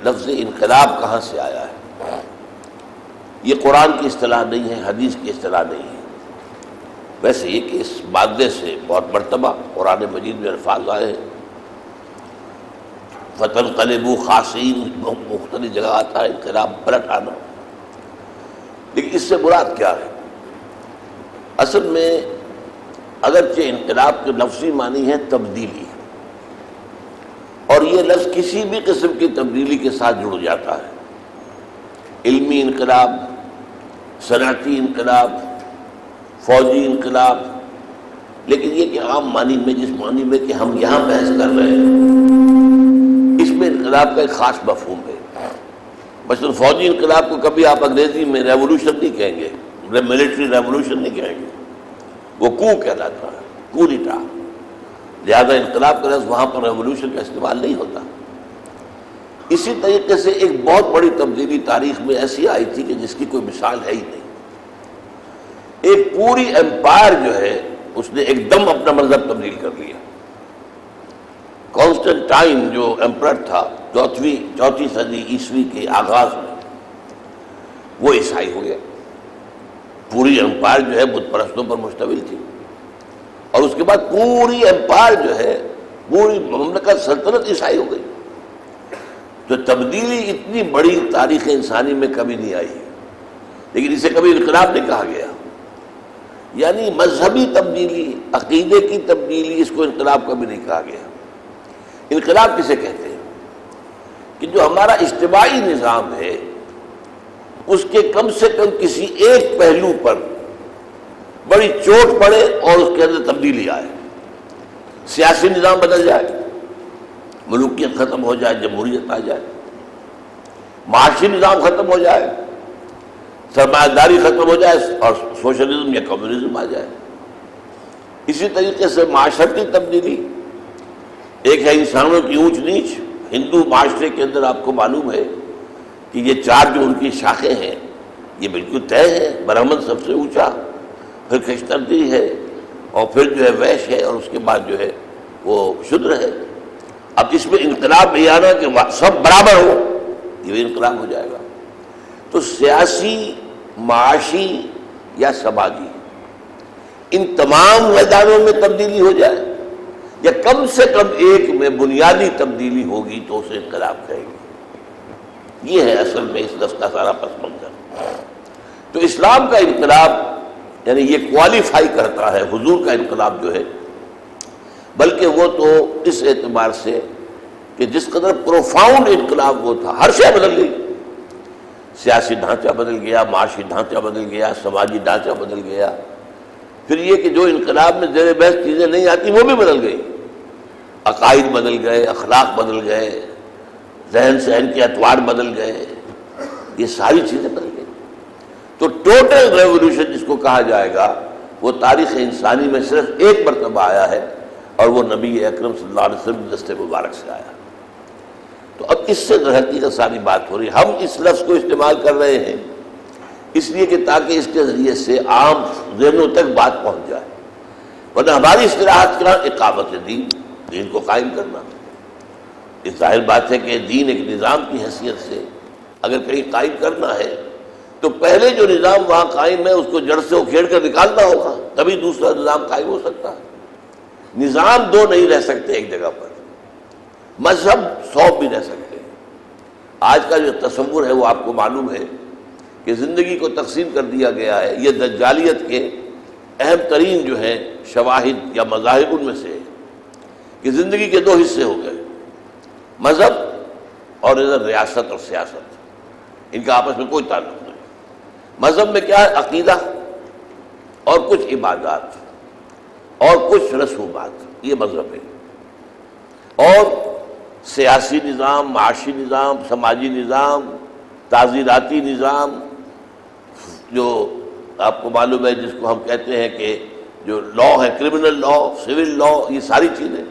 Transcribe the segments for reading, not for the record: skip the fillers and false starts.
لفظ انقلاب کہاں سے آیا ہے؟ یہ قرآن کی اصطلاح نہیں ہے، حدیث کی اصطلاح نہیں ہے۔ ویسے یہ کہ اس مادے سے بہت مرتبہ قرآن مجید میں الفاظ آئے ہیں، فَتَنْقَلِبُوا خَاسِئِينَ، مختلف جگہ آتا ہے انقلاب، پلٹ آنا۔ لیکن اس سے مراد کیا ہے؟ اصل میں اگرچہ انقلاب کے لفظی معنی ہے تبدیلی، اور یہ لفظ کسی بھی قسم کی تبدیلی کے ساتھ جڑ جاتا ہے، علمی انقلاب، صنعتی انقلاب، فوجی انقلاب۔ لیکن یہ کہ عام معنی میں، جس معنی میں کہ ہم یہاں بحث کر رہے ہیں، اس میں انقلاب کا ایک خاص مفہوم ہے۔ مثلا فوجی انقلاب کو کبھی آپ انگریزی میں ریولوشن نہیں کہیں گے، ملٹری ریولوشن نہیں کہیں گے، وہ کو کہلاتا ہے، کو ڈیٹا۔ لہذا انقلاب کا لفظ وہاں پر ریولوشن کا استعمال نہیں ہوتا۔ اسی طریقے سے ایک بہت بڑی تبدیلی تاریخ میں ایسی آئی تھی کہ جس کی کوئی مثال ہے ہی نہیں۔ ایک پوری ایمپائر جو ہے اس نے ایک دم اپنا مذہب تبدیل کر لیا۔ کانسٹنٹائن جو ایمپرر تھا چوتھی صدی عیسوی کے آغاز میں، وہ عیسائی ہو گیا۔ پوری ایمپائر جو ہے بت پرستوں پر مشتمل تھی، اور اس کے بعد پوری ایمپائر جو ہے، پوری مملکت سلطنت عیسائی ہو گئی۔ تو تبدیلی اتنی بڑی تاریخ انسانی میں کبھی نہیں آئی، لیکن اسے کبھی انقلاب نہیں کہا گیا۔ یعنی مذہبی تبدیلی، عقیدے کی تبدیلی، اس کو انقلاب کبھی نہیں کہا گیا۔ انقلاب کسے کہتے ہیں؟ کہ جو ہمارا اجتماعی نظام ہے اس کے کم سے کم کسی ایک پہلو پر بڑی چوٹ پڑے اور اس کے اندر تبدیلی آئے۔ سیاسی نظام بدل جائے، ملوکیت ختم ہو جائے، جمہوریت آ جائے، معاشی نظام ختم ہو جائے، سرمایہ داری ختم ہو جائے اور سوشلزم یا کمیونزم آ جائے۔ اسی طریقے سے معاشرتی تبدیلی، ایک ہے انسانوں کی اونچ نیچ۔ ہندو معاشرے کے اندر آپ کو معلوم ہے کہ یہ چار جو ان کی شاخیں ہیں یہ بالکل طے ہے۔ برہمن سب سے اونچا، پھر کشتردی ہے، اور پھر جو ہے ویش ہے، اور اس کے بعد جو ہے وہ شودر ہے۔ اب اس میں انقلاب نہیں آنا کہ سب برابر ہو، یہ انقلاب ہو جائے گا۔ تو سیاسی، معاشی یا سماجی، ان تمام میدانوں میں تبدیلی ہو جائے، یا کم سے کم ایک میں بنیادی تبدیلی ہوگی تو اسے انقلاب کہیں گے۔ یہ ہے اصل میں اس لفظ کا سارا پس منظر۔ تو اسلام کا انقلاب یعنی یہ کوالیفائی کرتا ہے حضور کا انقلاب جو ہے، بلکہ وہ تو اس اعتبار سے کہ جس قدر پروفاؤنڈ انقلاب وہ تھا، ہر شے بدل گئی۔ سیاسی ڈھانچہ بدل گیا، معاشی ڈھانچہ بدل گیا، سماجی ڈھانچہ بدل گیا۔ پھر یہ کہ جو انقلاب میں زیر بحث چیزیں نہیں آتی وہ بھی بدل گئی۔ عقائد بدل گئے، اخلاق بدل گئے، ذہن سہن کے اطوار بدل گئے، یہ ساری چیزیں بدل گئی۔ تو ٹوٹل ریولوشن جس کو کہا جائے گا وہ تاریخ انسانی میں صرف ایک مرتبہ آیا ہے، اور وہ نبی اکرم صلی اللہ علیہ وسلم کے دست مبارک سے آیا۔ تو اب اس سے در حقیقت ساری بات ہو رہی ہے۔ ہم اس لفظ کو استعمال کر رہے ہیں اس لیے کہ تاکہ اس کے ذریعے سے عام ذہنوں تک بات پہنچ جائے، ورنہ ہماری اصطلاحات کیا؟ اقامت دین، دین کو قائم کرنا۔ اس ظاہر بات ہے کہ دین ایک نظام کی حیثیت سے اگر کہیں قائم کرنا ہے تو پہلے جو نظام وہاں قائم ہے اس کو جڑ سے اکھیڑ کر نکالنا ہوگا، تبھی دوسرا نظام قائم ہو سکتا ہے۔ نظام دو نہیں رہ سکتے ایک جگہ پر، مذہب 100 بھی رہ سکتے ہیں۔ آج کا جو تصور ہے وہ آپ کو معلوم ہے کہ زندگی کو تقسیم کر دیا گیا ہے۔ یہ دجالیت کے اہم ترین جو ہیں شواہد یا مذاہب ان میں سے ہے کہ زندگی کے 2 حصے ہو گئے، مذہب اور ادھر ریاست اور سیاست، ان کا آپس میں کوئی تعلق نہیں۔ مذہب میں کیا ہے؟ عقیدہ اور کچھ عبادات اور کچھ رسومات، یہ مذہب ہے۔ اور سیاسی نظام، معاشی نظام، سماجی نظام، تعزیراتی نظام، جو آپ کو معلوم ہے جس کو ہم کہتے ہیں کہ جو لا ہے، کرمنل لا، سول لا، یہ ساری چیزیں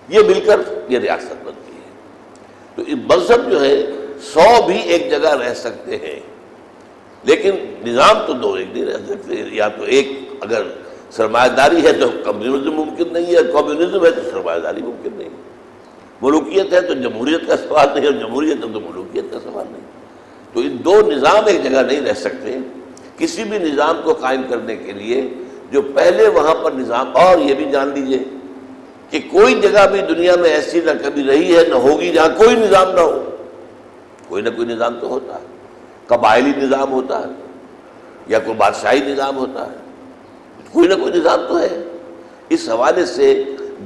یہ مل کر یہ ریاست بنتی ہے۔ تو مذہب جو ہے 100 بھی ایک جگہ رہ سکتے ہیں، لیکن نظام تو 2 ایک نہیں رہ سکتے۔ یا تو ایک اگر سرمایہ داری ہے تو کمیونزم ممکن نہیں ہے، کمیونزم ہے تو سرمایہ داری ممکن نہیں ہے۔ ملوکیت ہے تو جمہوریت کا سوال نہیں، اور جمہوریت ہے تو ملوکیت کا سوال نہیں۔ تو ان دو نظام ایک جگہ نہیں رہ سکتے۔ کسی بھی نظام کو قائم کرنے کے لیے جو پہلے وہاں پر نظام، اور یہ بھی جان لیجئے کہ کوئی جگہ بھی دنیا میں ایسی نہ کبھی رہی ہے نہ ہوگی جہاں کوئی نظام نہ ہو۔ کوئی نہ کوئی نظام تو ہوتا ہے، قبائلی نظام ہوتا ہے یا کوئی بادشاہی نظام ہوتا ہے، کوئی نہ کوئی نظام تو ہے۔ اس حوالے سے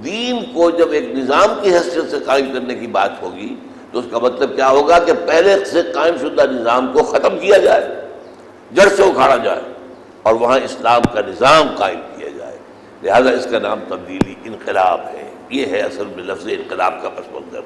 دین کو جب ایک نظام کی حیثیت سے قائم کرنے کی بات ہوگی تو اس کا مطلب کیا ہوگا کہ پہلے سے قائم شدہ نظام کو ختم کیا جائے، جڑ سے اکھاڑا جائے، اور وہاں اسلام کا نظام قائم کیا جائے۔ لہذا اس کا نام تبدیلی انقلاب ہے۔ یہ ہے اصل میں لفظ انقلاب کا پس منظر۔